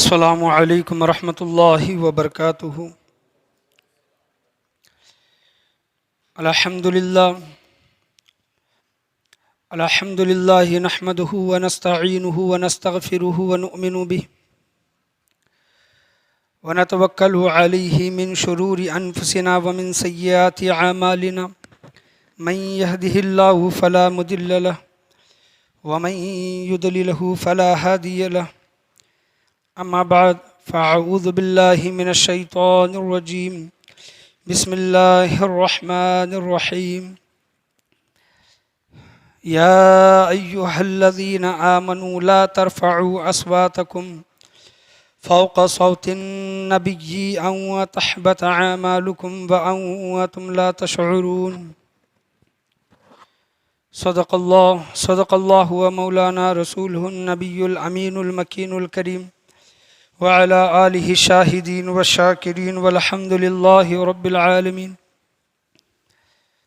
السلام علیکم ورحمۃ اللہ وبرکاتہ۔ الحمد للہ نحمده ونستعینه ونستغفره ونؤمن به ونتوکل علیہ من شرور انفسنا ومن سیئات اعمالنا من يهده الله فلا مضل له ومن يضلل فلا هادي له اما بعد فاعوذ باللہ من الشیطان الرجیم بسم اللہ الرحمن الرحیم یا ایہا الذین آمنوا لا ترفعوا اصواتکم فوق صوت النبی ان تحبط اعمالکم وانتم لا تشعرون۔ صدق اللہ و مولانا رسولہ النبی الامین المکین الکریم وعلی آلہ الشاہدین والشاکرین والحمد للہ رب العالمین۔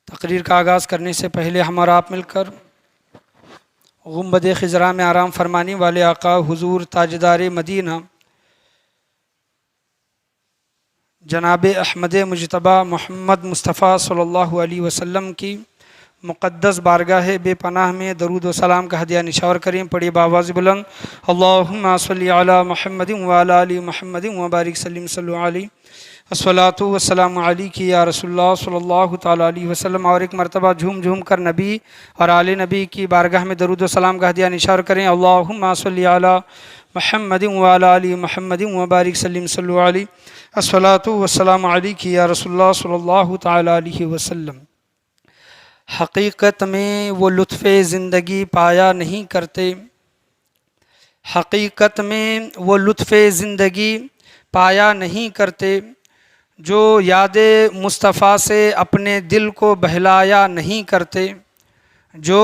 تقریر کا آغاز کرنے سے پہلے ہم اور آپ مل کر گنبد خضرا میں آرام فرمانے والے آقا حضور تاجدار مدینہ جناب احمد مجتبیٰ محمد مصطفیٰ صلی اللہ علیہ وسلم کی مقدس بارگاہ بے پناہ میں درود و سلام کا ہدیہ نشاور کریں۔ پڑھی بآواز بلند اللہم صلی علی محمد وعلی آل محمد وبارک سلم صلی علیہ الصلاۃ والسلام علیک یا رسول اللہ صلی اللہ تعالیٰ علیہ وسلم۔ اور ایک مرتبہ جھوم جھوم کر نبی اور آل نبی کی بارگاہ میں درود و سلام کا ہدیہ نشاور کریں۔ اللہم صلی علی محمد وعلی آل محمد وبارک سلم صلی علیہ الصلاۃ والسلام علیک یا رسول اللہ صلی اللہ تعالیٰ علیہ وسلم۔ حقیقت میں وہ لطف زندگی پایا نہیں کرتے، حقیقت میں وہ لطف زندگی پایا نہیں کرتے، جو یاد مصطفیٰ سے اپنے دل کو بہلایا نہیں کرتے، جو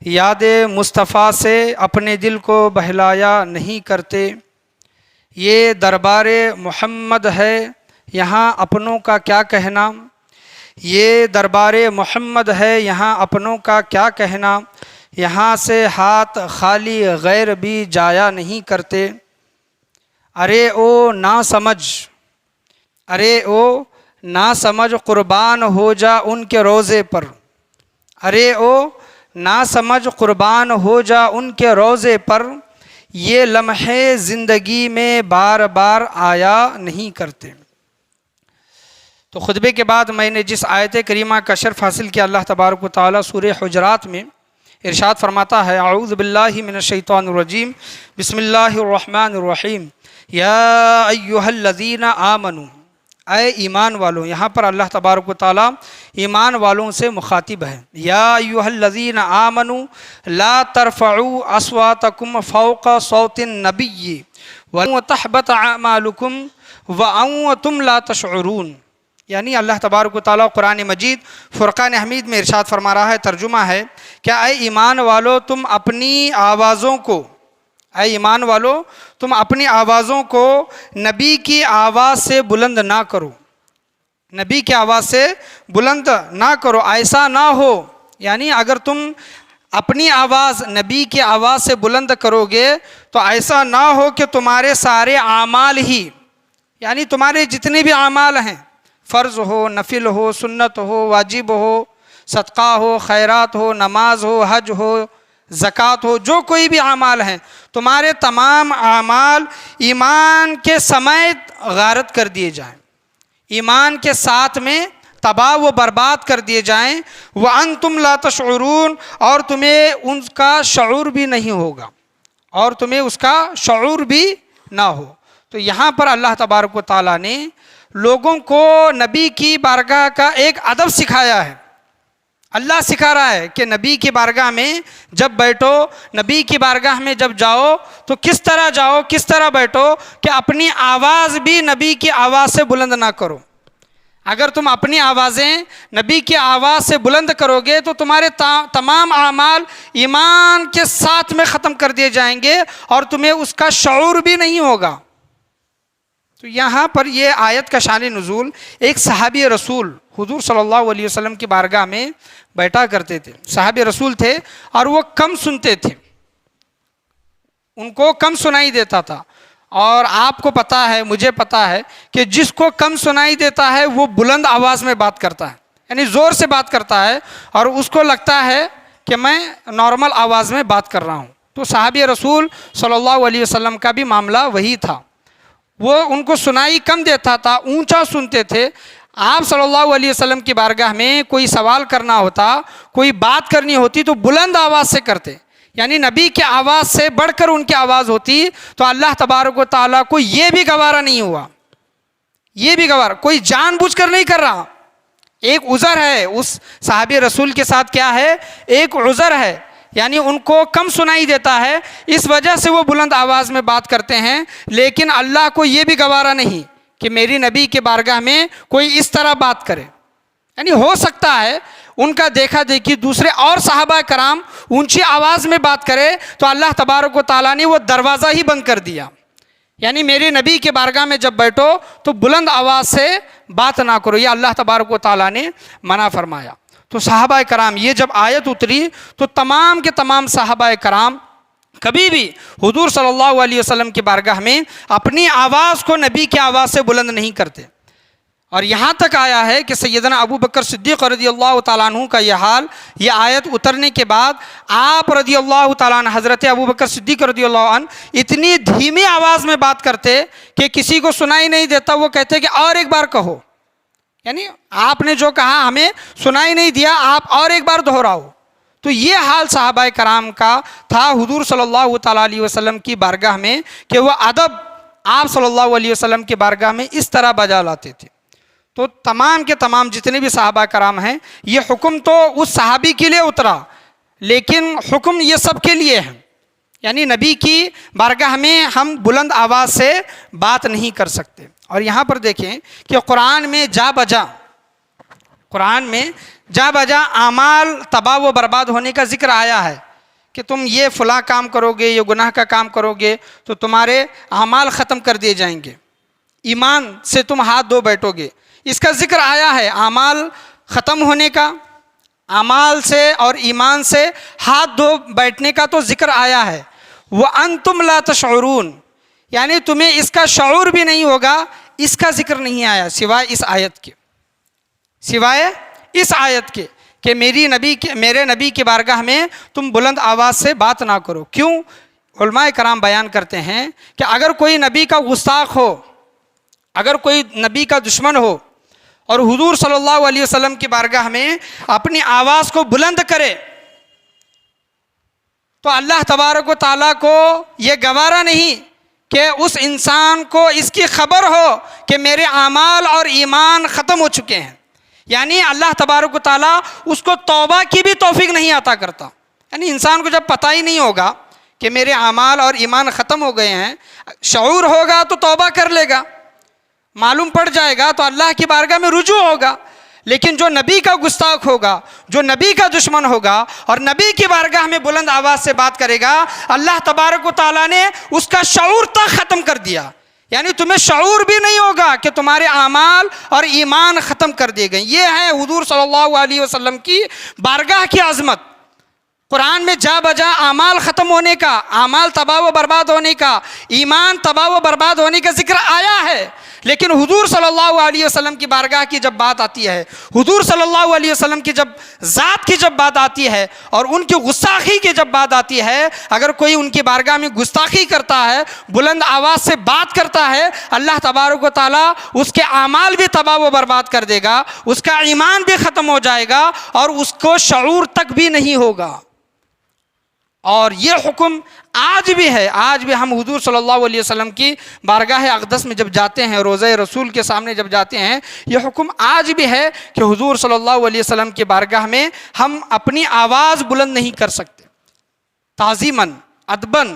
یاد مصطفیٰ سے اپنے دل کو بہلایا نہیں کرتے۔ یہ دربار محمد ہے یہاں اپنوں کا کیا کہنا، یہ دربار محمد ہے یہاں اپنوں کا کیا کہنا، یہاں سے ہاتھ خالی غیر بھی جایا نہیں کرتے۔ ارے او نا سمجھ، ارے او نا سمجھ قربان ہو جا ان کے روضے پر، ارے او نا سمجھ قربان ہو جا ان کے روضے پر، یہ لمحے زندگی میں بار بار آیا نہیں کرتے۔ تو خطبے کے بعد میں نے جس آیت کریمہ کا شرف حاصل کیا، اللہ تبارک و تعالیٰ سورہ حجرات میں ارشاد فرماتا ہے اعوذ باللہ من الشیطان الرجیم بسم اللہ الرحمن الرحیم یا ایہا الذین آمنوا، اے ایمان والوں۔ یہاں پر اللہ تبارک و تعالیٰ ایمان والوں سے مخاطب ہے۔ یا ایہا الذین آمنوا لا ترفعوا اصواتکم فوق صوت النبی وتحبط اعمالکم وانتم لا تشعرون۔ یعنی اللہ تبارک و تعالیٰ قرآن مجید فرقان حمید میں ارشاد فرما رہا ہے، ترجمہ ہے کیا اے ایمان والو تم اپنی آوازوں کو، اے ایمان والو تم اپنی آوازوں کو نبی کی آواز سے بلند نہ کرو، نبی کی آواز سے بلند نہ کرو، ایسا نہ ہو، یعنی اگر تم اپنی آواز نبی کی آواز سے بلند کرو گے تو ایسا نہ ہو کہ تمہارے سارے اعمال ہی، یعنی تمہارے جتنے بھی اعمال ہیں، فرض ہو، نفل ہو، سنت ہو، واجب ہو، صدقہ ہو، خیرات ہو، نماز ہو، حج ہو، زکوٰۃ ہو، جو کوئی بھی اعمال ہیں، تمہارے تمام اعمال ایمان کے سمیت غارت کر دیے جائیں، ایمان کے ساتھ میں تباہ و برباد کر دیے جائیں، وَأَنْتُمْ لَا تَشْعُرُونَ، اور تمہیں ان کا شعور بھی نہیں ہوگا، اور تمہیں اس کا شعور بھی نہ ہو۔ تو یہاں پر اللہ تبارک و تعالیٰ نے لوگوں کو نبی کی بارگاہ کا ایک ادب سکھایا ہے۔ اللہ سکھا رہا ہے کہ نبی کی بارگاہ میں جب بیٹھو، نبی کی بارگاہ میں جب جاؤ تو کس طرح جاؤ، کس طرح بیٹھو کہ اپنی آواز بھی نبی کی آواز سے بلند نہ کرو۔ اگر تم اپنی آوازیں نبی کی آواز سے بلند کرو گے تو تمہارے تمام اعمال ایمان کے ساتھ میں ختم کر دیے جائیں گے اور تمہیں اس کا شعور بھی نہیں ہوگا۔ تو یہاں پر یہ آیت کا شان نزول، ایک صحابی رسول حضور صلی اللہ علیہ وسلم کی بارگاہ میں بیٹھا کرتے تھے، صحابی رسول تھے اور وہ کم سنتے تھے، ان کو کم سنائی دیتا تھا، اور آپ کو پتہ ہے، مجھے پتہ ہے کہ جس کو کم سنائی دیتا ہے وہ بلند آواز میں بات کرتا ہے، یعنی زور سے بات کرتا ہے، اور اس کو لگتا ہے کہ میں نارمل آواز میں بات کر رہا ہوں۔ تو صحابی رسول صلی اللہ علیہ وسلم کا بھی معاملہ وہی تھا، وہ ان کو سنائی کم دیتا تھا، اونچا سنتے تھے۔ آپ صلی اللہ علیہ وسلم کی بارگاہ میں کوئی سوال کرنا ہوتا، کوئی بات کرنی ہوتی تو بلند آواز سے کرتے، یعنی نبی کی آواز سے بڑھ کر ان کی آواز ہوتی۔ تو اللہ تبارک و تعالیٰ کو یہ بھی گوارا نہیں ہوا، یہ بھی گوارا، کوئی جان بوجھ کر نہیں کر رہا، ایک عذر ہے اس صحابی رسول کے ساتھ، کیا ہے؟ ایک عذر ہے، یعنی ان کو کم سنائی دیتا ہے، اس وجہ سے وہ بلند آواز میں بات کرتے ہیں۔ لیکن اللہ کو یہ بھی گوارا نہیں کہ میری نبی کے بارگاہ میں کوئی اس طرح بات کرے، یعنی ہو سکتا ہے ان کا دیکھا دیکھی دوسرے اور صحابہ کرام اونچی آواز میں بات کرے تو اللہ تبارک و تعالیٰ نے وہ دروازہ ہی بند کر دیا، یعنی میرے نبی کے بارگاہ میں جب بیٹھو تو بلند آواز سے بات نہ کرو، یہ اللہ تبارک و تعالیٰ نے منع فرمایا۔ تو صحابہ کرام، یہ جب آیت اتری تو تمام کے تمام صحابہ کرام کبھی بھی حضور صلی اللہ علیہ وسلم کی بارگاہ میں اپنی آواز کو نبی کی آواز سے بلند نہیں کرتے، اور یہاں تک آیا ہے کہ سیدنا ابو بکر صدیق رضی اللہ تعالیٰ عنہ کا یہ حال، یہ آیت اترنے کے بعد آپ رضی اللہ تعالیٰ عنہ، حضرت ابو بکر صدیق رضی اللہ عنہ اتنی دھیمی آواز میں بات کرتے کہ کسی کو سنائی نہیں دیتا، وہ کہتے کہ اور ایک بار کہو، یعنی آپ نے جو کہا ہمیں سنائی نہیں دیا، آپ اور ایک بار دہراؤ۔ تو یہ حال صحابہ کرام کا تھا حضور صلی اللہ تعالیٰ علیہ وسلم کی بارگاہ میں، کہ وہ ادب آپ صلی اللہ علیہ وسلم کی بارگاہ میں اس طرح بجا لاتے تھے۔ تو تمام کے تمام جتنے بھی صحابہ کرام ہیں، یہ حکم تو اس صحابی کے لیے اترا، لیکن حکم یہ سب کے لیے ہے، یعنی نبی کی بارگاہ میں ہم بلند آواز سے بات نہیں کر سکتے۔ اور یہاں پر دیکھیں کہ قرآن میں جا بجا اعمال تباہ و برباد ہونے کا ذکر آیا ہے کہ تم یہ فلاں کام کرو گے، یہ گناہ کا کام کرو گے تو تمہارے اعمال ختم کر دیے جائیں گے، ایمان سے تم ہاتھ دھو بیٹھو گے، اس کا ذکر آیا ہے، اعمال ختم ہونے کا، اعمال سے اور ایمان سے ہاتھ دھو بیٹھنے کا تو ذکر آیا ہے۔ وَأَنْتُمْ لَا تَشْعُرُونَ، یعنی تمہیں اس کا شعور بھی نہیں ہوگا، اس کا ذکر نہیں آیا سوائے اس آیت کے کہ میرے نبی کے بارگاہ میں تم بلند آواز سے بات نہ کرو۔ کیوں؟ علماء کرام بیان کرتے ہیں کہ اگر کوئی نبی کا گستاخ ہو، اگر کوئی نبی کا دشمن ہو اور حضور صلی اللہ علیہ وسلم کی بارگاہ میں اپنی آواز کو بلند کرے تو اللہ تبارک و تعالیٰ کو یہ گوارا نہیں کہ اس انسان کو اس کی خبر ہو کہ میرے اعمال اور ایمان ختم ہو چکے ہیں، یعنی اللہ تبارک و تعالیٰ اس کو توبہ کی بھی توفیق نہیں عطا کرتا، یعنی انسان کو جب پتہ ہی نہیں ہوگا کہ میرے اعمال اور ایمان ختم ہو گئے ہیں، شعور ہوگا تو توبہ کر لے گا، معلوم پڑ جائے گا تو اللہ کی بارگاہ میں رجوع ہوگا۔ لیکن جو نبی کا گستاخ ہوگا، جو نبی کا دشمن ہوگا اور نبی کی بارگاہ میں بلند آواز سے بات کرے گا، اللہ تبارک و تعالیٰ نے اس کا شعور تک ختم کر دیا، یعنی تمہیں شعور بھی نہیں ہوگا کہ تمہارے اعمال اور ایمان ختم کر دیے گئے۔ یہ ہے حضور صلی اللہ علیہ وسلم کی بارگاہ کی عظمت۔ قرآن میں جا بجا اعمال ختم ہونے کا، اعمال تباہ و برباد ہونے کا، ایمان تباہ و برباد ہونے کا ذکر آیا ہے، لیکن حضور صلی اللہ علیہ وسلم کی بارگاہ کی جب بات آتی ہے، حضور صلی اللہ علیہ وسلم کی جب ذات کی جب بات آتی ہے اور ان کی گستاخی کی جب بات آتی ہے، اگر کوئی ان کی بارگاہ میں گستاخی کرتا ہے، بلند آواز سے بات کرتا ہے، اللہ تبارک و تعالیٰ اس کے اعمال بھی تباہ و برباد کر دے گا، اس کا ایمان بھی ختم ہو جائے گا اور اس کو شعور تک بھی نہیں ہوگا۔ اور یہ حکم آج بھی ہے، آج بھی ہم حضور صلی اللہ علیہ وسلم کی بارگاہ اقدس میں جب جاتے ہیں، روضہ رسول کے سامنے جب جاتے ہیں، یہ حکم آج بھی ہے کہ حضور صلی اللہ علیہ وسلم کی بارگاہ میں ہم اپنی آواز بلند نہیں کر سکتے۔ تعظیماً، ادباً،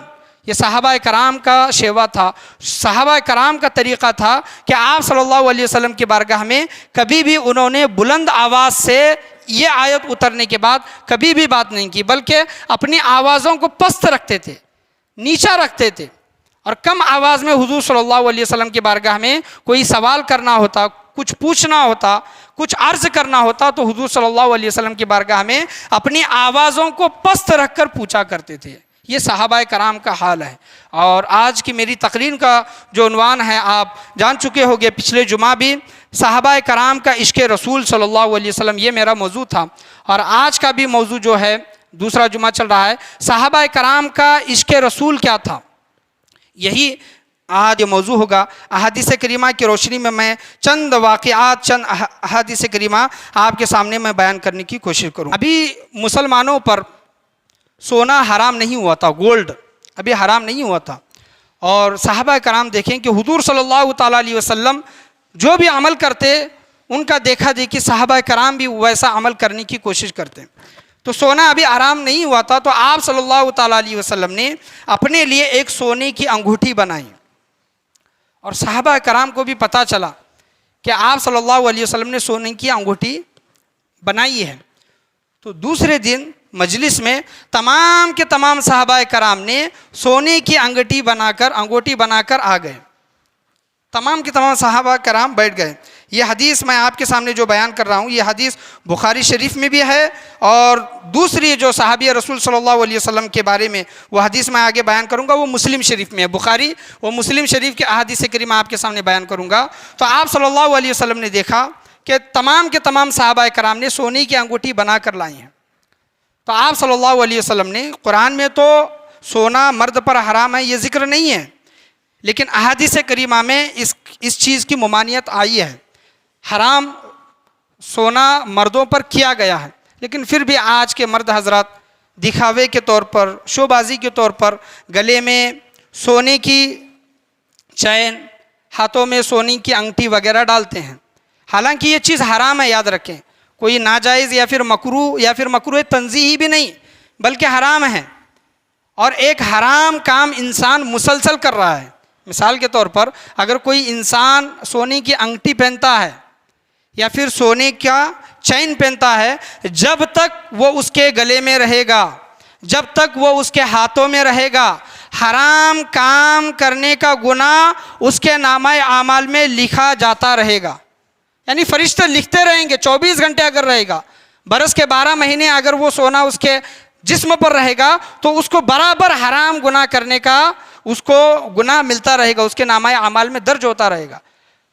یہ صحابہ کرام کا شیوا تھا، صحابہ کرام کا طریقہ تھا کہ آپ صلی اللہ علیہ وسلم کی بارگاہ میں کبھی بھی انہوں نے بلند آواز سے یہ آیت اترنے کے بعد کبھی بھی بات نہیں کی، بلکہ اپنی آوازوں کو پست رکھتے تھے، نیچا رکھتے تھے، اور کم آواز میں حضور صلی اللہ علیہ وسلم کی بارگاہ میں کوئی سوال کرنا ہوتا، کچھ پوچھنا ہوتا، کچھ عرض کرنا ہوتا تو حضور صلی اللہ علیہ وسلم کی بارگاہ میں اپنی آوازوں کو پست رکھ کر پوچھا کرتے تھے۔ یہ صحابہ کرام کا حال ہے۔ اور آج کی میری تقریر کا جو عنوان ہے آپ جان چکے ہوگے، پچھلے جمعہ بھی صحابہ کرام کا عشق رسول صلی اللہ علیہ وسلم یہ میرا موضوع تھا، اور آج کا بھی موضوع جو ہے دوسرا جمعہ چل رہا ہے، صحابہ کرام کا عشق رسول کیا تھا، یہی آج موضوع ہوگا۔ احادیث کریمہ کی روشنی میں میں چند واقعات، چند احادیث کریمہ آپ کے سامنے میں بیان کرنے کی کوشش کروں۔ ابھی مسلمانوں پر سونا حرام نہیں ہوا تھا، گولڈ ابھی حرام نہیں ہوا تھا، اور صحابہ کرام دیکھیں کہ حضور صلی اللہ تعالیٰ علیہ وسلم جو بھی عمل کرتے ان کا دیکھا دیکھی صحابہ کرام بھی ویسا عمل کرنے کی کوشش کرتے۔ تو سونا ابھی حرام نہیں ہوا تھا، تو آپ صلی اللہ تعالیٰ علیہ وسلم نے اپنے لیے ایک سونے کی انگوٹھی بنائی، اور صحابہ کرام کو بھی پتہ چلا کہ آپ صلی اللہ علیہ وسلم نے سونے کی انگوٹھی بنائی ہے۔ تو دوسرے دن مجلس میں تمام کے تمام صحابہ کرام نے سونے کی انگوٹھی بنا کر آ گئے، تمام کے تمام صحابہ کرام بیٹھ گئے۔ یہ حدیث میں آپ کے سامنے جو بیان کر رہا ہوں، یہ حدیث بخاری شریف میں بھی ہے، اور دوسری جو صحابی رسول صلی اللہ علیہ وسلم کے بارے میں وہ حدیث میں آگے بیان کروں گا، وہ مسلم شریف میں ہے۔ بخاری و مسلم شریف کے احادیث کریمہ آپ کے سامنے بیان کروں گا۔ تو آپ صلی اللہ علیہ وسلم نے دیکھا کہ تمام کے تمام صحابہ کرام نے سونے کی انگوٹھی بنا کر لائی ہیں۔ تو آپ صلی اللہ علیہ وسلم نے، قرآن میں تو سونا مرد پر حرام ہے یہ ذکر نہیں ہے، لیکن احادیث کریمہ میں اس چیز کی ممانعت آئی ہے، حرام سونا مردوں پر کیا گیا ہے، لیکن پھر بھی آج کے مرد حضرات دکھاوے کے طور پر، شو بازی کے طور پر گلے میں سونے کی چین، ہاتھوں میں سونے کی انگٹھی وغیرہ ڈالتے ہیں، حالانکہ یہ چیز حرام ہے، یاد رکھیں، کوئی ناجائز یا پھر مکروہ تنزیہی بھی نہیں، بلکہ حرام ہے، اور ایک حرام کام انسان مسلسل کر رہا ہے۔ مثال کے طور پر اگر کوئی انسان سونے کی انگٹھی پہنتا ہے یا پھر سونے کا چین پہنتا ہے، جب تک وہ اس کے گلے میں رہے گا، جب تک وہ اس کے ہاتھوں میں رہے گا، حرام کام کرنے کا گناہ اس کے نامہ اعمال میں لکھا جاتا رہے گا، یعنی فرشتے لکھتے رہیں گے۔ 24 گھنٹے اگر رہے گا، برس کے 12 مہینے اگر وہ سونا اس کے جسم پر رہے گا، تو اس کو برابر حرام گناہ کرنے کا اس کو گناہ ملتا رہے گا، اس کے نامہ اعمال میں درج ہوتا رہے گا۔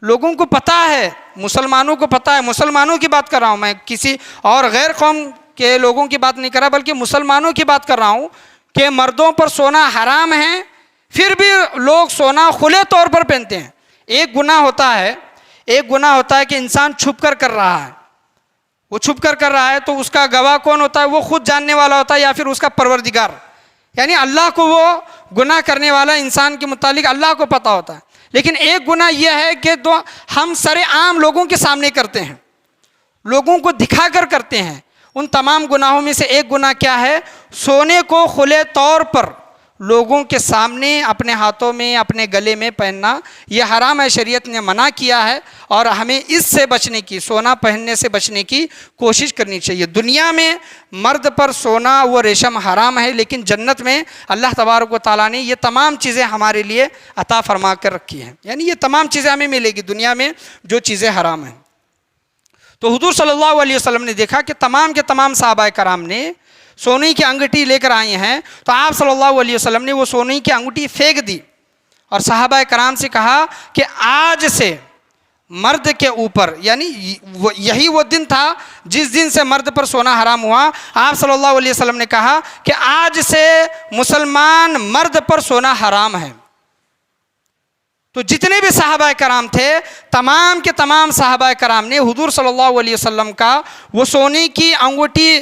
لوگوں کو پتہ ہے، مسلمانوں کو پتہ ہے، مسلمانوں کی بات کر رہا ہوں میں، کسی اور غیر قوم کے لوگوں کی بات نہیں کر رہا، بلکہ مسلمانوں کی بات کر رہا ہوں کہ مردوں پر سونا حرام ہے، پھر بھی لوگ سونا کھلے طور پر پہنتے ہیں۔ ایک گناہ ہوتا ہے کہ انسان چھپ کر رہا ہے، وہ چھپ کر رہا ہے، تو اس کا گواہ کون ہوتا ہے؟ وہ خود جاننے والا ہوتا ہے، یا پھر اس کا پروردگار، یعنی اللہ کو وہ گناہ کرنے والا انسان کے متعلق اللہ کو پتہ ہوتا ہے۔ لیکن ایک گناہ یہ ہے کہ ہم سر عام لوگوں کے سامنے کرتے ہیں، لوگوں کو دکھا کر کرتے ہیں۔ ان تمام گناہوں میں سے ایک گناہ کیا ہے؟ سونے کو کھلے طور پر لوگوں کے سامنے اپنے ہاتھوں میں، اپنے گلے میں پہننا، یہ حرام ہے، شریعت نے منع کیا ہے، اور ہمیں اس سے بچنے کی، سونا پہننے سے بچنے کی کوشش کرنی چاہیے۔ دنیا میں مرد پر سونا وہ ریشم حرام ہے، لیکن جنت میں اللہ تبارک و تعالیٰ نے یہ تمام چیزیں ہمارے لیے عطا فرما کر رکھی ہیں، یعنی یہ تمام چیزیں ہمیں ملے گی دنیا میں جو چیزیں حرام ہیں۔ تو حضور صلی اللہ علیہ وسلم نے دیکھا کہ تمام کے تمام صحابہ کرام نے سونے کی انگوٹھی لے کر آئے ہیں، تو آپ صلی اللہ علیہ وسلم نے وہ سونے کی انگوٹھی پھینک دی، اور صحابہ کرام سے کہا کہ آج سے مرد کے اوپر، یعنی یہی وہ دن تھا جس دن سے مرد پر سونا حرام ہوا، آپ صلی اللہ علیہ وسلم نے کہا کہ آج سے مسلمان مرد پر سونا حرام ہے۔ تو جتنے بھی صحابہ کرام تھے، تمام کے تمام صحابہ کرام نے حضور صلی اللہ علیہ وسلم کا وہ سونے کی انگوٹھی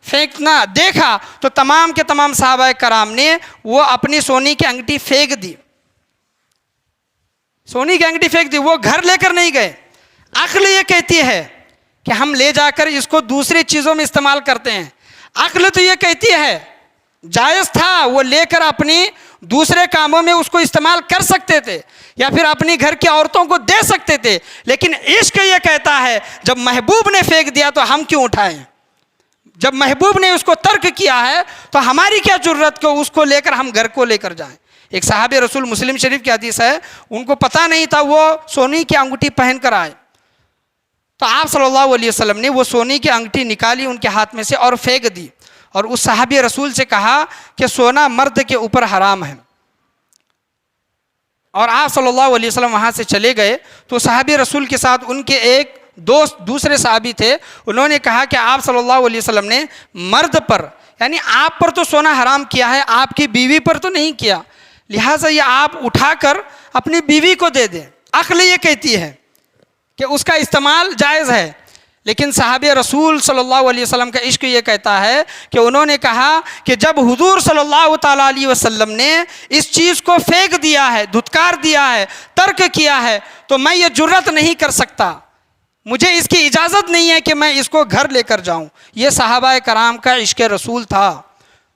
پھینکنا دیکھا، تو تمام کے تمام صحابہ کرام نے وہ اپنی سونے کی انگوٹھی پھینک دی، سونے کی انگوٹھی پھینک دی، وہ گھر لے کر نہیں گئے۔ عقل یہ کہتی ہے کہ ہم لے جا کر اس کو دوسری چیزوں میں استعمال کرتے ہیں، عقل تو یہ کہتی ہے جائز تھا، وہ لے کر اپنی دوسرے کاموں میں اس کو استعمال کر سکتے تھے، یا پھر اپنی گھر کی عورتوں کو دے سکتے تھے، لیکن عشق یہ کہتا ہے جب محبوب نے پھینک دیا تو ہم کیوں اٹھائیں؟ جب محبوب نے اس کو ترک کیا ہے تو ہماری کیا ضرورت کہ اس کو لے کر ہم گھر کو لے کر جائیں۔ ایک صحابی رسول، مسلم شریف کی حدیث ہے، ان کو پتہ نہیں تھا، وہ سونے کی انگوٹھی پہن کر آئے، تو آپ صلی اللہ علیہ وسلم نے وہ سونے کی انگوٹھی نکالی ان کے ہاتھ میں سے اور پھینک دی، اور اس صحابی رسول سے کہا کہ سونا مرد کے اوپر حرام ہے، اور آپ صلی اللہ علیہ وسلم وہاں سے چلے گئے تو صحابی رسول کے ساتھ ان کے ایک دوست دوسرے صحابی تھے، انہوں نے کہا کہ آپ صلی اللہ علیہ وسلم نے مرد پر، یعنی آپ پر تو سونا حرام کیا ہے، آپ کی بیوی پر تو نہیں کیا، لہٰذا یہ آپ اٹھا کر اپنی بیوی کو دے دیں۔ عقل یہ کہتی ہے کہ اس کا استعمال جائز ہے، لیکن صحابہ رسول صلی اللہ علیہ وسلم کا عشق یہ کہتا ہے کہ انہوں نے کہا کہ جب حضور صلی اللہ تعالیٰ علیہ وسلم نے اس چیز کو پھینک دیا ہے، دھتکار دیا ہے، ترک کیا ہے، تو میں یہ جرت نہیں کر سکتا، مجھے اس کی اجازت نہیں ہے کہ میں اس کو گھر لے کر جاؤں۔ یہ صحابہ کرام کا عشق رسول تھا،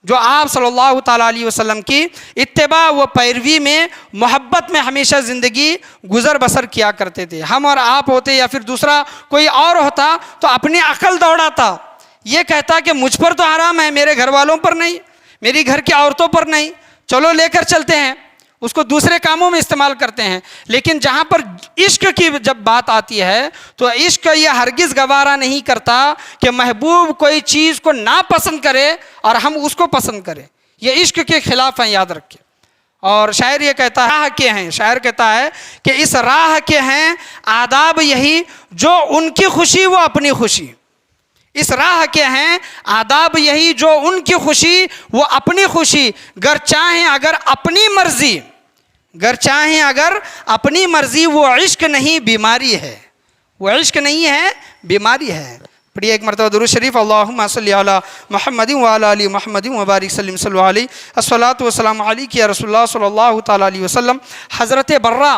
جو آپ صلی اللہ تعالیٰ علیہ وسلم کی اتباع و پیروی میں، محبت میں ہمیشہ زندگی گزر بسر کیا کرتے تھے۔ ہم اور آپ ہوتے یا پھر دوسرا کوئی اور ہوتا تو اپنی عقل دوڑاتا، یہ کہتا کہ مجھ پر تو حرام ہے، میرے گھر والوں پر نہیں، میری گھر کی عورتوں پر نہیں، چلو لے کر چلتے ہیں، اس کو دوسرے کاموں میں استعمال کرتے ہیں۔ لیکن جہاں پر عشق کی جب بات آتی ہے تو عشق یہ ہرگز گوارا نہیں کرتا کہ محبوب کوئی چیز کو ناپسند کرے اور ہم اس کو پسند کریں، یہ عشق کے خلاف ہیں، یاد رکھیں۔ اور شاعر یہ کہتا ہے، راہ کے ہیں، شاعر کہتا ہے کہ اس راہ کے ہیں آداب یہی، جو ان کی خوشی وہ اپنی خوشی، اس راہ کے ہیں آداب یہی، جو ان کی خوشی وہ اپنی خوشی، گر چاہیں اگر اپنی مرضی، گر چاہیں اگر اپنی مرضی، وہ عشق نہیں بیماری ہے، وہ عشق نہیں ہے بیماری ہے۔ پڑھیے ایک مرتبہ درود شریف، اللہم صلی علی محمد وعلی آل محمد وبارک سلم صلی علیہ، الصلاۃ والسلام علیک یا رسول اللہ صلی اللہ تعالیٰ علیہ وسلم۔ حضرت برہ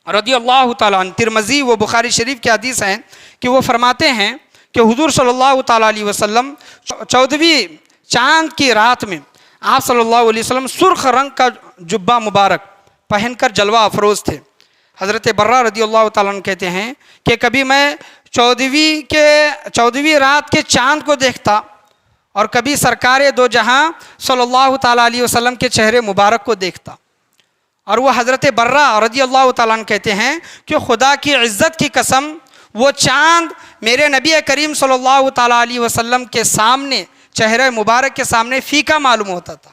رضی اللہ تعالیٰ عنہ، ترمذی و بخاری شریف کی حدیث ہیں کہ وہ فرماتے ہیں کہ حضور صلی اللہ تعالیٰ علیہ وسلم 14ویں چاند کی رات میں آپ صلی اللہ علیہ وسلم سرخ رنگ کا جبہ مبارک پہن کر جلوہ افروز تھے۔ حضرت برہ رضی اللہ تعالیٰ عنہ کہتے ہیں کہ کبھی میں 14ویں رات کے چاند کو دیکھتا اور کبھی سرکار دو جہاں صلی اللہ تعالیٰ علیہ وسلم کے چہرے مبارک کو دیکھتا، اور وہ حضرت برہ رضی اللہ تعالیٰ عنہ کہتے ہیں کہ خدا کی عزت کی قسم، وہ چاند میرے نبی کریم صلی اللہ تعالیٰ علیہ وسلم کے سامنے، چہرہ مبارک کے سامنے فیکا معلوم ہوتا تھا۔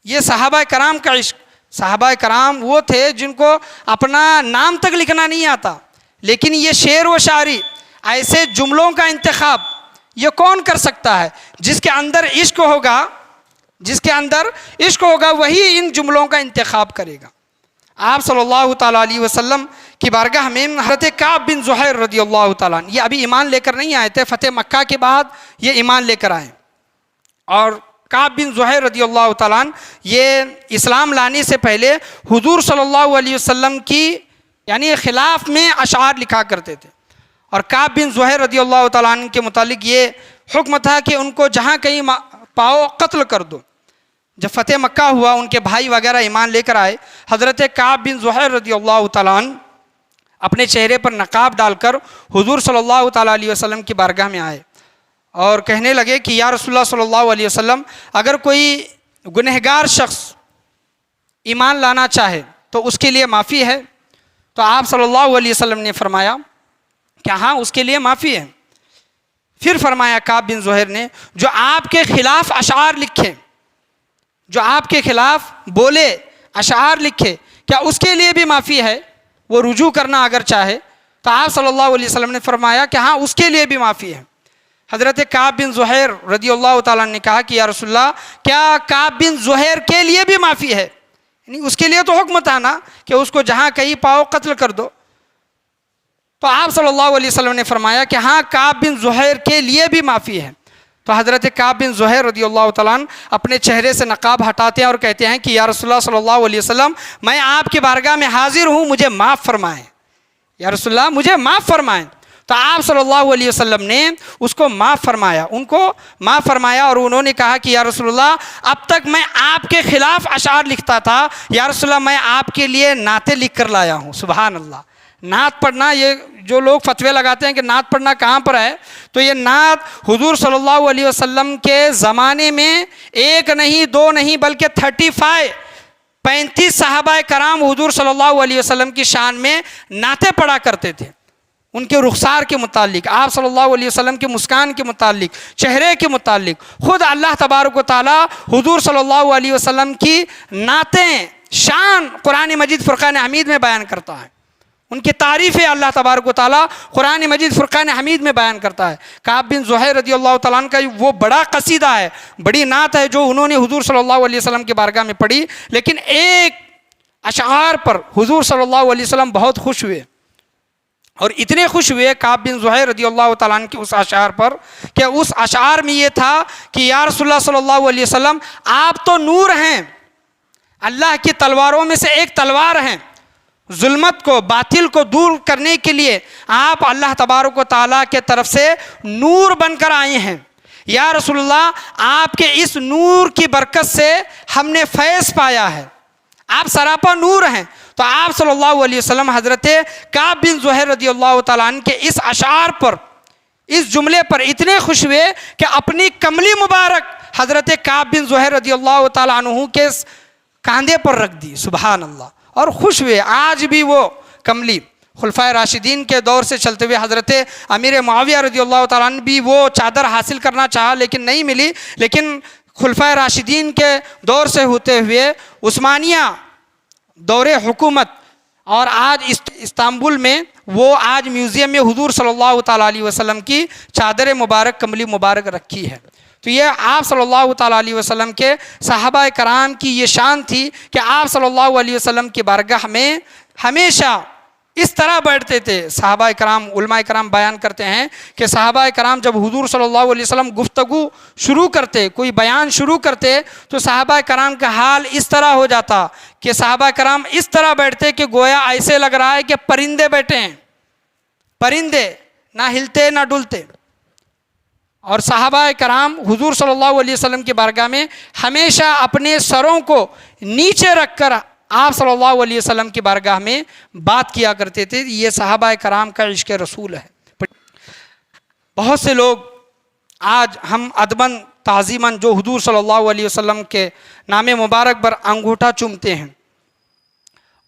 یہ صحابہ کرام کا عشق، صحابہ کرام وہ تھے جن کو اپنا نام تک لکھنا نہیں آتا، لیکن یہ شعر و شاعری، ایسے جملوں کا انتخاب یہ کون کر سکتا ہے؟ جس کے اندر عشق ہوگا، جس کے اندر عشق ہوگا وہی ان جملوں کا انتخاب کرے گا۔ آپ صلی اللہ تعالیٰ علیہ وسلم کی بارگاہ میں حضرت کعب بن زہیر رضی اللہ تعالیٰ عنہ، یہ ابھی ایمان لے کر نہیں آئے تھے، فتح مکہ کے بعد یہ ایمان لے کر آئے، اور کعب بن زہیر رضی اللہ تعالیٰ عنہ یہ اسلام لانے سے پہلے حضور صلی اللہ علیہ وسلم کی یعنی خلاف میں اشعار لکھا کرتے تھے، اور کعب بن زہیر رضی اللہ تعالیٰ عنہ کے متعلق یہ حکم تھا کہ ان کو جہاں کہیں پاؤ قتل کر دو۔ جب فتح مکہ ہوا، ان کے بھائی وغیرہ ایمان لے کر آئے، حضرت کعب بن زہیر رضی اللہ تعالیٰ عنہ اپنے چہرے پر نقاب ڈال کر حضور صلی اللہ تعالیٰ علیہ وسلم کی بارگاہ میں آئے اور کہنے لگے کہ یا رسول اللہ صلی اللہ علیہ وسلم، اگر کوئی گنہگار شخص ایمان لانا چاہے تو اس کے لیے معافی ہے؟ تو آپ صلی اللہ علیہ وسلم نے فرمایا کہ ہاں، اس کے لیے معافی ہے۔ پھر فرمایا کعب بن زہیر نے، جو آپ کے خلاف اشعار لکھے، جو آپ کے خلاف بولے، اشعار لکھے، کیا اس کے لیے بھی معافی ہے؟ وہ رجوع کرنا اگر چاہے تو آپ صلی اللہ علیہ وسلم نے فرمایا کہ ہاں، اس کے لیے بھی معافی ہے۔ حضرت کعب بن زہیر رضی اللہ تعالیٰ نے کہا کہ یا رسول اللہ، کیا کعب بن زہیر کے لیے بھی معافی ہے؟ یعنی اس کے لیے تو حکم تھا نا کہ اس کو جہاں کہیں پاؤ قتل کر دو۔ تو آپ صلی اللہ علیہ وسلم نے فرمایا کہ ہاں، کعب بن زہیر کے لیے بھی معافی ہے۔ تو حضرت کعب بن زہیر رضی اللہ تعالیٰ عنہ اپنے چہرے سے نقاب ہٹاتے ہیں اور کہتے ہیں کہ یا رسول اللہ صلی اللہ علیہ وسلم، میں آپ کی بارگاہ میں حاضر ہوں، مجھے معاف فرمائیں، یا رسول اللہ مجھے معاف فرمائیں۔ تو آپ صلی اللہ علیہ وسلم نے اس کو معاف فرمایا، ان کو معاف فرمایا، اور انہوں نے کہا کہ یا رسول اللہ، اب تک میں آپ کے خلاف اشعار لکھتا تھا، یا رسول اللہ میں آپ کے لیے نعتیں لکھ کر لایا ہوں۔ سبحان اللہ! نعت پڑھنا، یہ جو لوگ فتوے لگاتے ہیں کہ نعت پڑھنا کہاں پر ہے، تو یہ نعت حضور صلی اللہ علیہ وسلم کے زمانے میں ایک نہیں، دو نہیں، بلکہ 35 صحابہ کرام حضور صلی اللہ علیہ وسلم کی شان میں نعتیں پڑھا کرتے تھے۔ ان کے رخسار کے متعلق، آپ صلی اللہ علیہ وسلم کے مسکان کے متعلق، چہرے کے متعلق، خود اللہ تبارک و تعالیٰ حضور صلی اللہ علیہ وسلم کی نعتیں، شان قرآن مجید فرقان حمید میں بیان کرتا ہے، ان کی تعریفیں اللہ تبارک و تعالیٰ قرآن مجید فرقان حمید میں بیان کرتا ہے۔ کعب بن زہیر رضی اللہ تعالیٰ عنہ کا وہ بڑا قصیدہ ہے، بڑی نعت ہے جو انہوں نے حضور صلی اللہ علیہ وسلم کی بارگاہ میں پڑھی، لیکن ایک اشعار پر حضور صلی اللہ علیہ وسلم بہت خوش ہوئے، اور اتنے خوش ہوئے کعب بن زہیر رضی اللہ تعالیٰ عنہ کے اس اشعار پر کہ اس اشعار میں یہ تھا کہ یا رسول اللہ صلی اللہ علیہ وسلم آپ تو نور ہیں، اللہ کی تلواروں میں سے ایک تلوار ہیں، ظلمت کو، باطل کو دور کرنے کے لیے آپ اللہ تبارک و تعالیٰ کے طرف سے نور بن کر آئے ہیں، یا رسول اللہ آپ کے اس نور کی برکت سے ہم نے فیض پایا ہے، آپ سراپا نور ہیں۔ تو آپ صلی اللہ علیہ وسلم حضرت کعب بن زہیر رضی اللہ تعالیٰ عنہ کے اس اشعار پر، اس جملے پر اتنے خوش ہوئے کہ اپنی کملی مبارک حضرت کعب بن زہیر رضی اللہ تعالیٰ عنہ کے کاندھے پر رکھ دی، سبحان اللہ، اور خوش ہوئے۔ آج بھی وہ کملی خلفائے راشدین کے دور سے چلتے ہوئے حضرت امیر معاویہ رضی اللہ تعالیٰ عنہ بھی وہ چادر حاصل کرنا چاہا لیکن نہیں ملی، لیکن خلفائے راشدین کے دور سے ہوتے ہوئے عثمانیہ دور حکومت، اور آج استنبول میں وہ آج میوزیم میں حضور صلی اللہ تعالیٰ علیہ وسلم کی چادر مبارک، کملی مبارک رکھی ہے۔ تو یہ آپ صلی اللہ تعالیٰ علیہ وسلم کے صحابہ کرام کی یہ شان تھی کہ آپ صلی اللہ علیہ وسلم کی بارگاہ میں ہمیشہ اس طرح بیٹھتے تھے۔ صحابہ کرام، علماء کرام بیان کرتے ہیں کہ صحابہ کرام جب حضور صلی اللہ علیہ وسلم گفتگو شروع کرتے، کوئی بیان شروع کرتے، تو صحابہ کرام کا حال اس طرح ہو جاتا کہ صحابہ کرام اس طرح بیٹھتے کہ گویا ایسے لگ رہا ہے کہ پرندے بیٹھے ہیں، پرندے نہ ہلتے نہ ڈلتے۔ اور صحابہ کرام حضور صلی اللہ علیہ وسلم کی بارگاہ میں ہمیشہ اپنے سروں کو نیچے رکھ کر آپ صلی اللہ علیہ وسلم کی بارگاہ میں بات کیا کرتے تھے۔ یہ صحابہ کرام کا عشق رسول ہے۔ بہت سے لوگ آج ہم ادباً تعظیماً جو حضور صلی اللہ علیہ وسلم کے نام مبارک پر انگوٹھا چومتے ہیں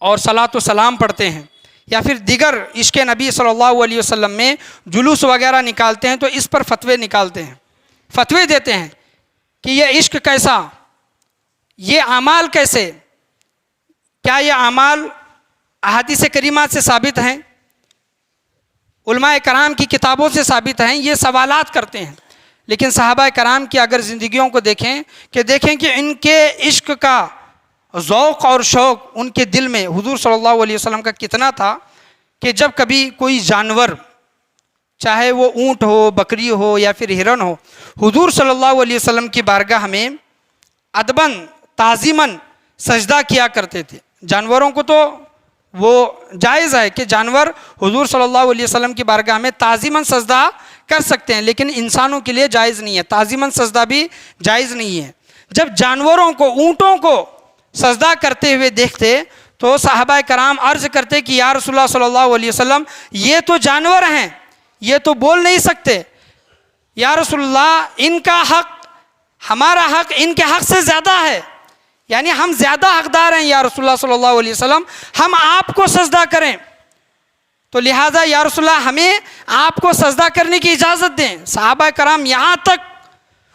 اور صلاۃ و سلام پڑھتے ہیں، یا پھر دیگر عشق نبی صلی اللہ علیہ وسلم میں جلوس وغیرہ نکالتے ہیں، تو اس پر فتوے نکالتے ہیں، فتوے دیتے ہیں کہ یہ عشق کیسا، یہ اعمال کیسے، کیا یہ اعمال احادیث کریمات سے ثابت ہیں، علماء کرام کی کتابوں سے ثابت ہیں، یہ سوالات کرتے ہیں۔ لیکن صحابہ کرام کی اگر زندگیوں کو دیکھیں کہ ان کے عشق کا ذوق اور شوق ان کے دل میں حضور صلی اللہ علیہ وسلم کا کتنا تھا کہ جب کبھی کوئی جانور، چاہے وہ اونٹ ہو، بکری ہو یا پھر ہرن ہو، حضور صلی اللہ علیہ وسلم کی بارگاہ میں ادباً تعظیماً سجدہ کیا کرتے تھے۔ جانوروں کو تو وہ جائز ہے کہ جانور حضور صلی اللہ علیہ وسلم کی بارگاہ میں تعظیماً سجدہ کر سکتے ہیں، لیکن انسانوں کے لیے جائز نہیں ہے، تعظیماً سجدہ بھی جائز نہیں ہے۔ جب جانوروں کو، اونٹوں کو سجدہ کرتے ہوئے دیکھتے تو صحابہ کرام عرض کرتے کہ یا رسول اللہ صلی اللہ علیہ وسلم یہ تو جانور ہیں، یہ تو بول نہیں سکتے، یا رسول اللہ ان کا حق، ہمارا حق ان کے حق سے زیادہ ہے، یعنی ہم زیادہ حقدار ہیں یا رسول اللہ صلی اللہ علیہ وسلم، ہم آپ کو سجدہ کریں، تو لہٰذا یا رسول اللہ ہمیں آپ کو سجدہ کرنے کی اجازت دیں۔ صحابہ کرام یہاں تک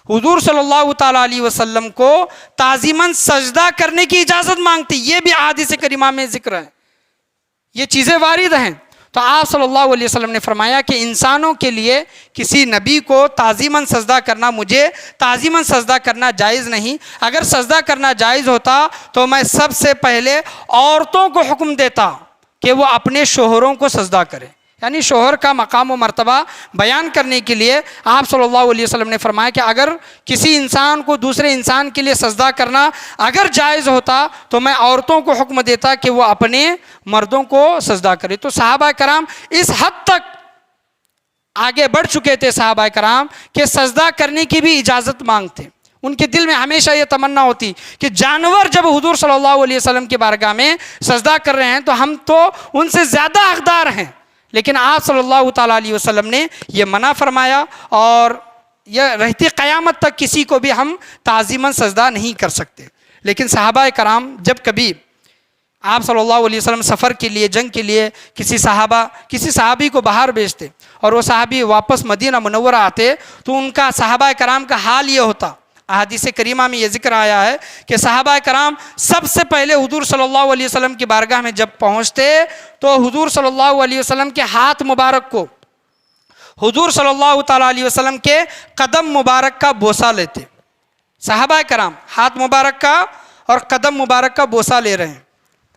حضور صلی اللہ تعالیٰ علیہ وسلم کو تعظیماً سجدہ کرنے کی اجازت مانگتی، یہ بھی احادیث کریمہ میں ذکر ہے، یہ چیزیں وارد ہیں۔ تو آپ صلی اللہ علیہ وسلم نے فرمایا کہ انسانوں کے لیے کسی نبی کو تعظیماً سجدہ کرنا، مجھے تعظیماً سجدہ کرنا جائز نہیں۔ اگر سجدہ کرنا جائز ہوتا تو میں سب سے پہلے عورتوں کو حکم دیتا کہ وہ اپنے شوہروں کو سجدہ کریں، یعنی شوہر کا مقام و مرتبہ بیان کرنے کے لیے آپ صلی اللہ علیہ وسلم نے فرمایا کہ اگر کسی انسان کو دوسرے انسان کے لیے سجدہ کرنا اگر جائز ہوتا تو میں عورتوں کو حکم دیتا کہ وہ اپنے مردوں کو سجدہ کرے۔ تو صحابہ کرام اس حد تک آگے بڑھ چکے تھے صحابہ کرام کہ سجدہ کرنے کی بھی اجازت مانگتے۔ ان کے دل میں ہمیشہ یہ تمنا ہوتی کہ جانور جب حضور صلی اللہ علیہ وسلم کی بارگاہ میں سجدہ کر رہے ہیں تو ہم تو ان سے زیادہ حقدار ہیں، لیکن آپ صلی اللہ تعالیٰ علیہ وسلم نے یہ منع فرمایا، اور یہ رہتی قیامت تک کسی کو بھی ہم تعظیماً سجدہ نہیں کر سکتے۔ لیکن صحابہ کرام جب کبھی آپ صلی اللہ علیہ وسلم سفر کے لیے، جنگ کے لیے کسی صحابی کو باہر بھیجتے اور وہ صحابی واپس مدینہ منورہ آتے تو ان کا صحابہ کرام کا حال یہ ہوتا. احادیث کریمہ میں یہ ذکر آیا ہے کہ صحابہ کرام سب سے پہلے حضور صلی اللہ علیہ وسلم کی بارگاہ میں جب پہنچتے تو حضور صلی اللہ علیہ وسلم کے ہاتھ مبارک کو، حضور صلی اللہ تعالیٰ علیہ وسلم کے قدم مبارک کا بوسہ لیتے. صحابہ کرام ہاتھ مبارک کا اور قدم مبارک کا بوسہ لے رہے ہیں.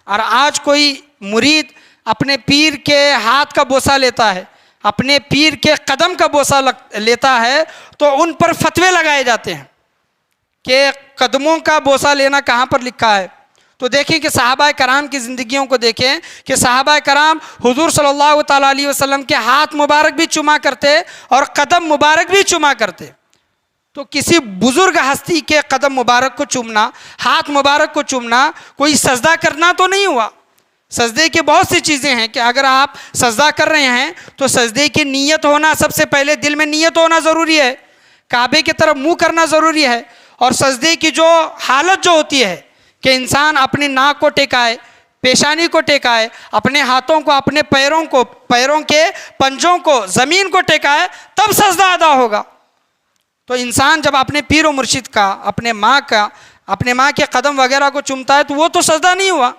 اور آج کوئی مرید اپنے پیر کے ہاتھ کا بوسہ لیتا ہے، اپنے پیر کے قدم کا بوسہ لیتا ہے تو ان پر فتوے لگائے جاتے ہیں کہ قدموں کا بوسہ لینا کہاں پر لکھا ہے. تو دیکھیں کہ صحابہ کرام کی زندگیوں کو دیکھیں کہ صحابہ کرام حضور صلی اللہ تعالیٰ علیہ وسلم کے ہاتھ مبارک بھی چوما کرتے اور قدم مبارک بھی چوما کرتے. تو کسی بزرگ ہستی کے قدم مبارک کو چومنا، ہاتھ مبارک کو چومنا کوئی سجدہ کرنا تو نہیں ہوا. سجدے کی بہت سی چیزیں ہیں کہ اگر آپ سجدہ کر رہے ہیں تو سجدے کی نیت ہونا، سب سے پہلے دل میں نیت ہونا ضروری ہے، کعبے کی طرف منہ کرنا ضروری ہے. اور سجدے کی جو حالت جو ہوتی ہے کہ انسان اپنی ناک کو ٹیکائے، پیشانی کو ٹیکائے، اپنے ہاتھوں کو، اپنے پیروں کے پنجوں کو زمین کو ٹیکائے، تب سجدہ ادا ہوگا. تو انسان جب اپنے پیر و مرشد کا، اپنے ماں کے قدم وغیرہ کو چومتا ہے تو وہ تو سجدہ نہیں ہوا.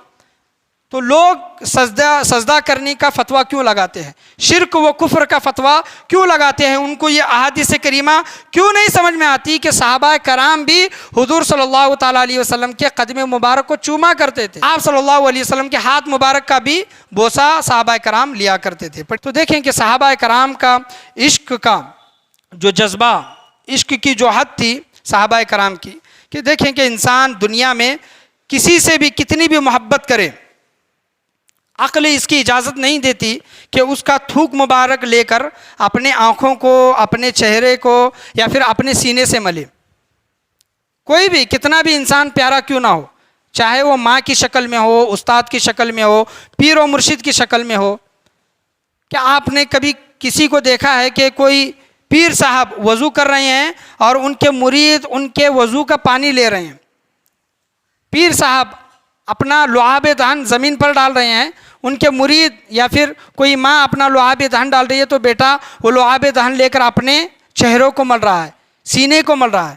تو لوگ سجدہ کرنے کا فتویٰ کیوں لگاتے ہیں، شرک و کفر کا فتویٰ کیوں لگاتے ہیں؟ ان کو یہ احادیث کریمہ کیوں نہیں سمجھ میں آتی کہ صحابہ کرام بھی حضور صلی اللہ تعالیٰ علیہ وسلم کے قدم مبارک کو چوما کرتے تھے. آپ صلی اللہ علیہ وسلم کے ہاتھ مبارک کا بھی بوسہ صحابہ کرام لیا کرتے تھے. تو دیکھیں کہ صحابہ کرام کا عشق کا جو جذبہ، عشق کی جو حد تھی صحابہ کرام کی، کہ دیکھیں کہ انسان دنیا میں کسی سے بھی کتنی بھی محبت کرے، عقل اس کی اجازت نہیں دیتی کہ اس کا تھوک مبارک لے کر اپنے آنکھوں کو، اپنے چہرے کو یا پھر اپنے سینے سے ملے. کوئی بھی کتنا بھی انسان پیارا کیوں نہ ہو، چاہے وہ ماں کی شکل میں ہو، استاد کی شکل میں ہو، پیر و مرشد کی شکل میں ہو. کیا آپ نے کبھی کسی کو دیکھا ہے کہ کوئی پیر صاحب وضو کر رہے ہیں اور ان کے مرید ان کے وضو کا پانی لے رہے ہیں؟ پیر صاحب اپنا لعاب دہن زمین پر ڈال رہے ہیں، ان کے مرید یا پھر کوئی ماں اپنا لعاب دہن ڈال رہی ہے تو بیٹا وہ لعاب دہن لے کر اپنے چہروں کو مل رہا ہے، سینے کو مل رہا ہے.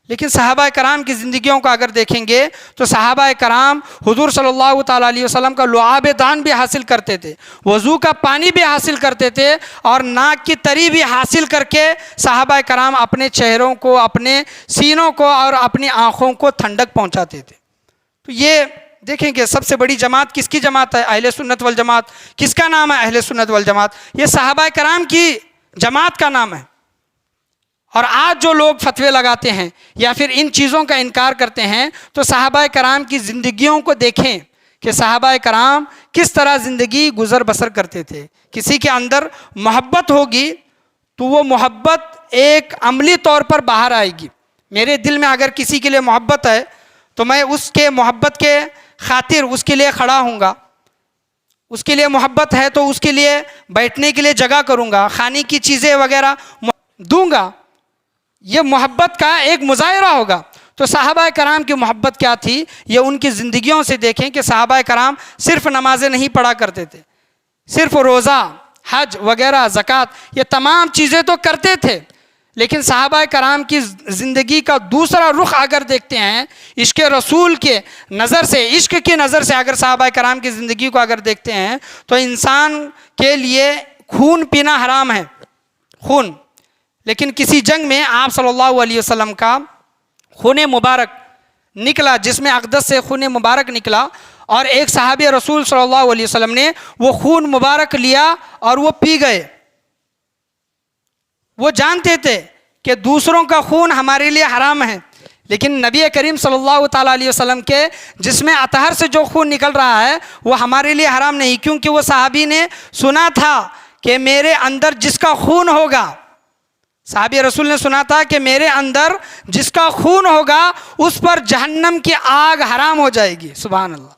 لیکن صحابہ کرام کی زندگیوں کو اگر دیکھیں گے تو صحابہ کرام حضور صلی اللہ تعالیٰ علیہ وسلم کا لعاب دہن بھی حاصل کرتے تھے، وضو کا پانی بھی حاصل کرتے تھے اور ناک کی تری بھی حاصل کر کے صحابہ کرام اپنے چہروں کو، اپنے سینوں کو اور اپنی آنکھوں کو ٹھنڈک پہنچاتے تھے. تو یہ دیکھیں کہ سب سے بڑی جماعت کس کی جماعت ہے؟ اہل سنت والجماعت. کس کا نام ہے اہل سنت والجماعت؟ یہ صحابہ کرام کی جماعت کا نام ہے. اور آج جو لوگ فتوے لگاتے ہیں یا پھر ان چیزوں کا انکار کرتے ہیں تو صحابہ کرام کی زندگیوں کو دیکھیں کہ صحابہ کرام کس طرح زندگی گزر بسر کرتے تھے. کسی کے اندر محبت ہوگی تو وہ محبت ایک عملی طور پر باہر آئے گی. میرے دل میں اگر کسی کے لیے محبت ہے تو میں اس کے محبت کے خاطر اس کے لیے کھڑا ہوں گا. اس کے لیے محبت ہے تو اس کے لیے بیٹھنے کے لیے جگہ کروں گا، کھانے کی چیزیں وغیرہ دوں گا. یہ محبت کا ایک مظاہرہ ہوگا. تو صحابہ کرام کی محبت کیا تھی یہ ان کی زندگیوں سے دیکھیں کہ صحابہ کرام صرف نمازیں نہیں پڑھا کرتے تھے، صرف روزہ، حج وغیرہ، زکوٰۃ، یہ تمام چیزیں تو کرتے تھے، لیکن صحابہ کرام کی زندگی کا دوسرا رخ اگر دیکھتے ہیں عشق رسول کے نظر سے، عشق کی نظر سے اگر صحابہ کرام کی زندگی کو اگر دیکھتے ہیں تو انسان کے لیے خون پینا حرام ہے، خون. لیکن کسی جنگ میں آپ صلی اللہ علیہ وسلم کا خون مبارک نکلا، جس میں اقدس سے خون مبارک نکلا، اور ایک صحابی رسول صلی اللہ علیہ وسلم نے وہ خون مبارک لیا اور وہ پی گئے. وہ جانتے تھے کہ دوسروں کا خون ہمارے لیے حرام ہے، لیکن نبی کریم صلی اللہ تعالیٰ علیہ وسلم کے جس میں اطہر سے جو خون نکل رہا ہے وہ ہمارے لیے حرام نہیں، کیونکہ وہ صحابی نے سنا تھا کہ میرے اندر جس کا خون ہوگا، صحابی رسول نے سنا تھا کہ میرے اندر جس کا خون ہوگا اس پر جہنم کی آگ حرام ہو جائے گی. سبحان اللہ.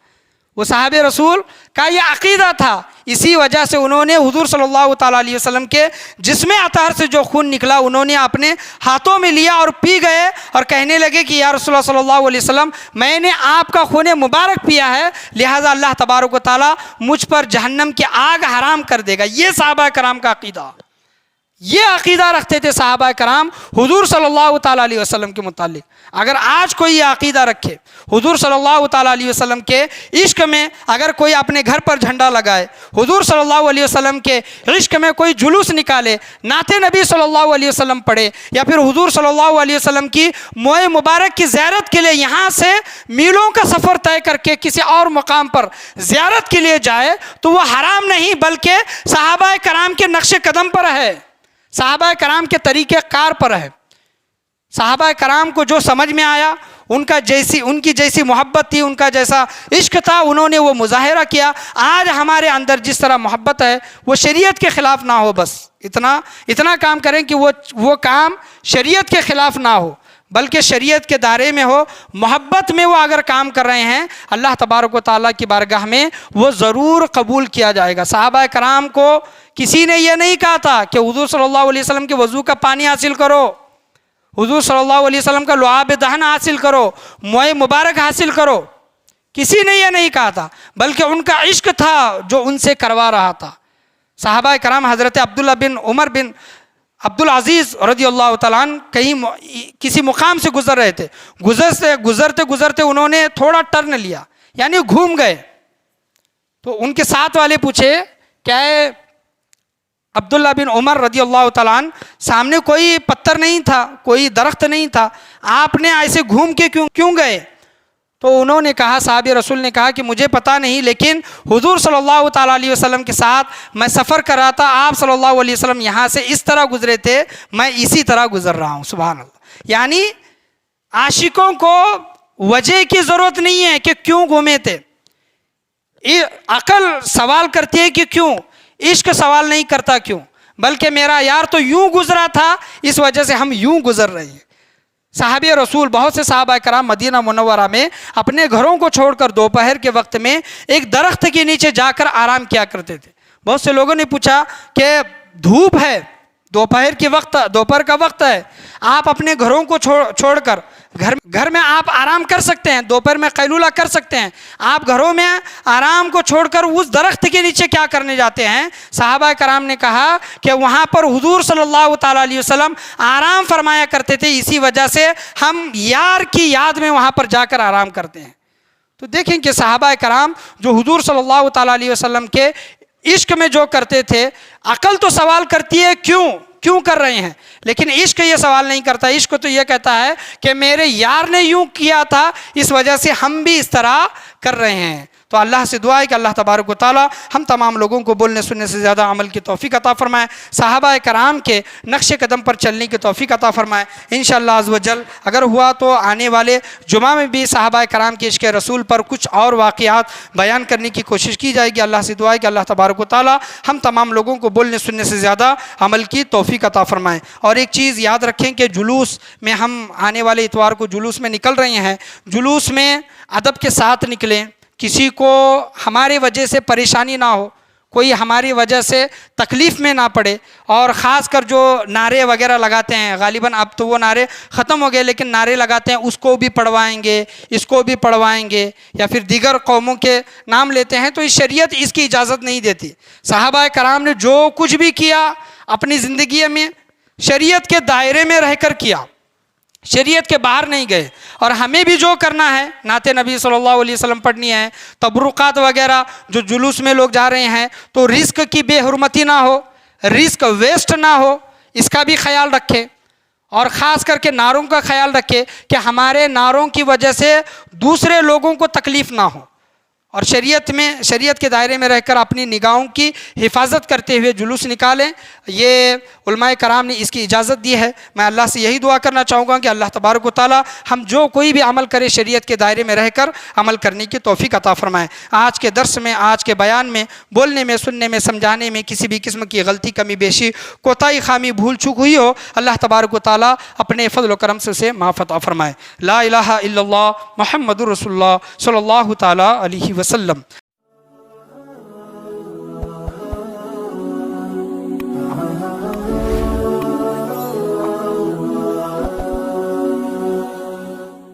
وہ صحابہ رسول کا یہ عقیدہ تھا. اسی وجہ سے انہوں نے حضور صلی اللہ تعالیٰ علیہ وسلم کے جسم اطہر سے جو خون نکلا انہوں نے اپنے ہاتھوں میں لیا اور پی گئے اور کہنے لگے کہ یا رسول اللہ صلی اللہ علیہ وسلم میں نے آپ کا خون مبارک پیا ہے، لہٰذا اللہ تبارک و تعالیٰ مجھ پر جہنم کی آگ حرام کر دے گا. یہ صحابہ کرام کا عقیدہ، یہ عقیدہ رکھتے تھے صحابہ کرام حضور صلی اللہ تعالیٰ علیہ وسلم کے متعلق. اگر آج کوئی یہ عقیدہ رکھے حضور صلی اللہ تعالیٰ علیہ وسلم کے عشق میں، اگر کوئی اپنے گھر پر جھنڈا لگائے، حضور صلی اللہ علیہ وسلم کے عشق میں کوئی جلوس نکالے، نعت نبی صلی اللہ علیہ وسلم پڑھے، یا پھر حضور صلی اللہ علیہ وسلم کی موئے مبارک کی زیارت کے لیے یہاں سے میلوں کا سفر طے کر کے کسی اور مقام پر زیارت کے لیے جائے، تو وہ حرام نہیں بلکہ صحابہ کرام کے نقش قدم پر ہے، صحابہ کرام کے طریقہ کار پر ہے. صحابہ کرام کو جو سمجھ میں آیا، ان کی جیسی محبت تھی، ان کا جیسا عشق تھا، انہوں نے وہ مظاہرہ کیا. آج ہمارے اندر جس طرح محبت ہے وہ شریعت کے خلاف نہ ہو، بس اتنا کام کریں کہ وہ کام شریعت کے خلاف نہ ہو بلکہ شریعت کے دائرے میں ہو. محبت میں وہ اگر کام کر رہے ہیں اللہ تبارک و تعالیٰ کی بارگاہ میں وہ ضرور قبول کیا جائے گا. صحابہ کرام کو کسی نے یہ نہیں کہا تھا کہ حضور صلی اللہ علیہ وسلم کے وضو کا پانی حاصل کرو، حضور صلی اللہ علیہ وسلم کا لعاب دہن حاصل کرو، موئے مبارک حاصل کرو. کسی نے یہ نہیں کہا تھا بلکہ ان کا عشق تھا جو ان سے کروا رہا تھا. صحابہ کرام حضرت عبداللہ بن عمر بن عبدالعزیز رضی اللہ تعالیٰ عنہ کہیں کسی مقام سے گزر رہے تھے، گزرتے انہوں نے تھوڑا ٹرن لیا، یعنی گھوم گئے. تو ان کے ساتھ والے پوچھے کیا ہے عبداللہ بن عمر رضی اللہ تعالیٰ عنہ، سامنے کوئی پتھر نہیں تھا، کوئی درخت نہیں تھا، آپ نے ایسے گھوم کے کیوں گئے؟ تو انہوں نے کہا، صحابی رسول نے کہا کہ مجھے پتہ نہیں، لیکن حضور صلی اللہ تعالیٰ علیہ وسلم کے ساتھ میں سفر کر رہا تھا، آپ صلی اللہ علیہ وسلم یہاں سے اس طرح گزرے تھے، میں اسی طرح گزر رہا ہوں. سبحان اللہ. یعنی عاشقوں کو وجہ کی ضرورت نہیں ہے کہ کیوں گھومے تھے، عقل سوال کرتی ہے کہ کیوں، عشق سوال نہیں کرتا کیوں، بلکہ میرا یار تو یوں گزرا تھا اس وجہ سے ہم یوں گزر رہے ہیں. صحابی رسول بہت سے صحابہ کرام مدینہ منورہ میں اپنے گھروں کو چھوڑ کر دوپہر کے وقت میں ایک درخت کے نیچے جا کر آرام کیا کرتے تھے. بہت سے لوگوں نے پوچھا کہ دھوپ ہے، دوپہر کا وقت ہے، آپ اپنے گھروں کو چھوڑ کر گھر میں آپ آرام کر سکتے ہیں، دوپہر میں قیلولہ کر سکتے ہیں، آپ گھروں میں آرام کو چھوڑ کر اس درخت کے نیچے کیا کرنے جاتے ہیں؟ صحابہ کرام نے کہا کہ وہاں پر حضور صلی اللہ تعالیٰ علیہ وسلم آرام فرمایا کرتے تھے، اسی وجہ سے ہم یار کی یاد میں وہاں پر جا کر آرام کرتے ہیں. تو دیکھیں کہ صحابہ کرام جو حضور صلی اللہ تعالیٰ علیہ وسلم کے عشق میں جو کرتے تھے، عقل تو سوال کرتی ہے کیوں کر رہے ہیں، لیکن عشق یہ سوال نہیں کرتا. عشق تو یہ کہتا ہے کہ میرے یار نے یوں کیا تھا اس وجہ سے ہم بھی اس طرح کر رہے ہیں. تو اللہ سے دعا ہے کہ اللہ تبارک و تعالی ہم تمام لوگوں کو بولنے سننے سے زیادہ عمل کی توفیق عطا فرمائے، صحابہ کرام کے نقش قدم پر چلنے کی توفیق عطا فرمائے. انشاءاللہ عز و جل اگر ہوا تو آنے والے جمعہ میں بھی صحابہ کرام کے عشق رسول پر کچھ اور واقعات بیان کرنے کی کوشش کی جائے گی. اللہ سے دعا ہے کہ اللہ تبارک و تعالی ہم تمام لوگوں کو بولنے سننے سے زیادہ عمل کی توفیق عطا فرمائے. اور ایک چیز یاد رکھیں کہ جلوس میں ہم آنے والے اتوار کو جلوس میں نکل رہے ہیں، جلوس میں ادب کے ساتھ نکلیں، کسی کو ہماری وجہ سے پریشانی نہ ہو، کوئی ہماری وجہ سے تکلیف میں نہ پڑے. اور خاص کر جو نعرے وغیرہ لگاتے ہیں، غالباً اب تو وہ نعرے ختم ہو گئے، لیکن نعرے لگاتے ہیں اس کو بھی پڑھوائیں گے، اس کو بھی پڑھوائیں گے، یا پھر دیگر قوموں کے نام لیتے ہیں، تو اس شریعت اس کی اجازت نہیں دیتی. صحابہ کرام نے جو کچھ بھی کیا اپنی زندگی میں شریعت کے دائرے میں رہ کر کیا، شریعت کے باہر نہیں گئے. اور ہمیں بھی جو کرنا ہے، نعت نبی صلی اللہ علیہ وسلم پڑھنی ہے، تبرکات وغیرہ جو جلوس میں لوگ جا رہے ہیں، تو رزق کی بے حرمتی نہ ہو، رزق ویسٹ نہ ہو، اس کا بھی خیال رکھیں. اور خاص کر کے نعروں کا خیال رکھیں کہ ہمارے نعروں کی وجہ سے دوسرے لوگوں کو تکلیف نہ ہو. اور شریعت کے دائرے میں رہ کر اپنی نگاہوں کی حفاظت کرتے ہوئے جلوس نکالیں. یہ علماء کرام نے اس کی اجازت دی ہے. میں اللہ سے یہی دعا کرنا چاہوں گا کہ اللہ تبارک و تعالی ہم جو کوئی بھی عمل کرے شریعت کے دائرے میں رہ کر عمل کرنے کی توفیق عطا فرمائے. آج کے درس میں، آج کے بیان میں، بولنے میں، سننے میں، سمجھانے میں کسی بھی قسم کی غلطی، کمی بیشی، کوتاہی، خامی، بھول چوک ہوئی ہو، اللہ تبارک و تعالی اپنے فضل و کرم سے اسے معاف عطا فرمائے. لا الہ الا اللہ محمد رسول اللہ صلی اللہ تعالی علیہ وسلم. وسلم